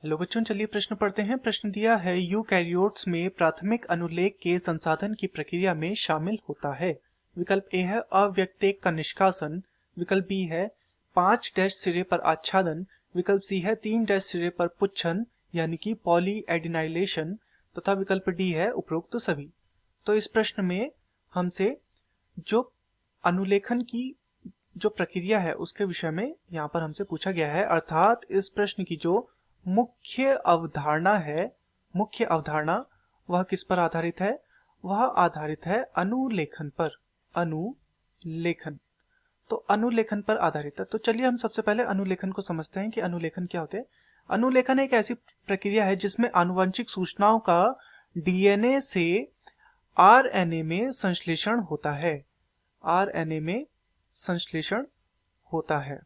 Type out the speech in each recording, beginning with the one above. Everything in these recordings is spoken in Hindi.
हेलो बच्चों, चलिए प्रश्न पढ़ते हैं। प्रश्न दिया है यूकैरियोट्स में प्राथमिक अनुलेख के संसाधन की प्रक्रिया में शामिल होता है। विकल्प ए है अव्यक्तेक का निष्कासन, विकल्प बी है 5 डैश सिरे पर आच्छादन, विकल्प सी है 3 डैश सिरे पर पुच्छन यानी कि पॉलीएडिनाइलेशन, तथा विकल्प डी है उपरोक्त सभी। तो इस प्रश्न में हमसे जो अनुलेखन की जो प्रक्रिया है उसके विषय में यहाँ पर हमसे पूछा गया है, अर्थात इस प्रश्न की जो मुख्य अवधारणा वह किस पर आधारित है? वह आधारित है अनुलेखन पर। अनुलेखन, तो अनुलेखन पर आधारित है। तो चलिए हम सबसे पहले अनुलेखन को समझते हैं कि अनुलेखन क्या होते हैं। अनुलेखन एक ऐसी प्रक्रिया है जिसमें आनुवंशिक सूचनाओं का डीएनए से आरएनए में संश्लेषण होता है। आरएनए में संश्लेषण होता है।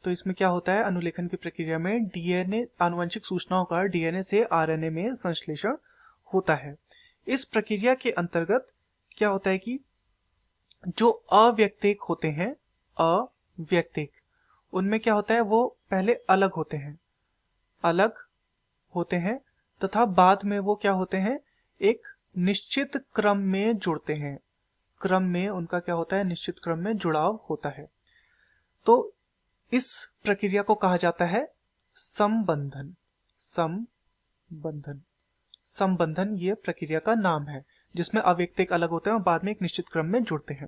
तो इसमें क्या होता है? अनुलेखन की प्रक्रिया में डीएनए, आनुवंशिक सूचनाओं का डीएनए से आरएनए में संश्लेषण होता है। इस प्रक्रिया के अंतर्गत क्या होता है कि जो अव्यक्तेक होते हैं, अव्यक्तेक, उनमें क्या होता है, वो पहले अलग होते हैं तथा बाद में वो क्या होते हैं, एक निश्चित क्रम में जुड़ते हैं। क्रम में उनका क्या होता है? निश्चित क्रम में जुड़ाव होता है। तो इस प्रक्रिया को कहा जाता है संबंधन। संबंधन ये प्रक्रिया का नाम है जिसमें अव्यक्तेक अलग होते हैं और बाद में एक निश्चित क्रम में जुड़ते हैं।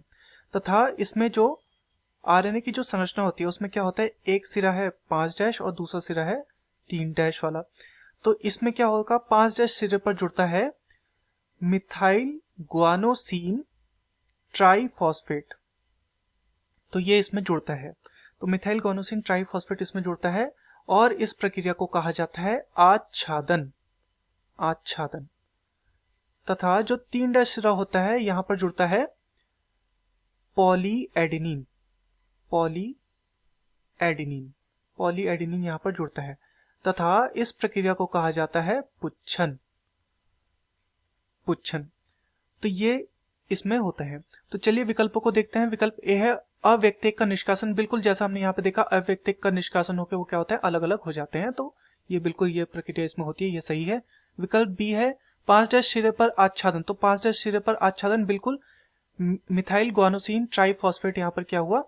तथा इसमें जो आरएनए की जो संरचना होती है उसमें क्या होता है, एक सिरा है 5 डैश और दूसरा सिरा है 3 डैश वाला। तो इसमें क्या होगा, 5 डैश सिरे पर जुड़ता है मिथाइल ग्वानोसिन ट्राइफॉस्फेट। तो ये इसमें जुड़ता है, तो मिथाइल ग्वानोसिन ट्राइफॉस्फेट इसमें जुड़ता है और इस प्रक्रिया को कहा जाता है आच्छादन। तथा जो 3 डैश सिरा होता है यहां पर जुड़ता है पॉलीएडेनिन। यहां पर जुड़ता है तथा इस प्रक्रिया को कहा जाता है पुच्छन। तो ये इसमें होता है। तो चलिए विकल्पों को देखते हैं। विकल्प ए है अव्यक्तेक का निष्कासन। बिल्कुल जैसा हमने यहाँ पे देखा, अव्यक्तेक का निष्कासन होकर वो क्या होता है, अलग अलग हो जाते हैं। तो ये बिल्कुल ये प्रक्रिया इसमें होती है, ये सही है। विकल्प बी है 5 डैश सिरे पर आच्छादन। तो 5 डैश सिरे पर आच्छादन, बिल्कुल मिथाइल ग्वानोसिन ट्राइफॉस्फेट यहाँ पर क्या हुआ,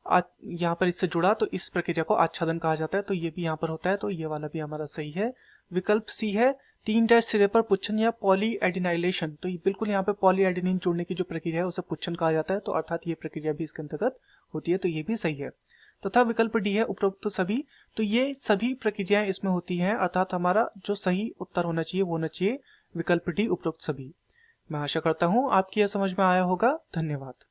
यहाँ पर इससे जुड़ा, तो इस प्रक्रिया को आच्छादन कहा जाता है। तो ये भी यहाँ पर होता है, तो ये वाला भी हमारा सही है। विकल्प सी है 3 डैश सिरे पर पुच्छन या पॉलीएडिनाइलेशन। तो बिल्कुल यहाँ पे पॉलीएडेनिन जोड़ने की जो प्रक्रिया है उसे पुच्छन कहा जाता है। तो अर्थात ये प्रक्रिया भी इसके अंतर्गत होती है, तो ये भी सही है। तथा विकल्प डी है उपरोक्त सभी। तो ये सभी प्रक्रियाएं इसमें होती हैं, अर्थात हमारा जो सही उत्तर होना चाहिए वो होना चाहिए विकल्प डी, उपरोक्त सभी। मैं आशा करता हूं आपकी यह समझ में आया होगा। धन्यवाद।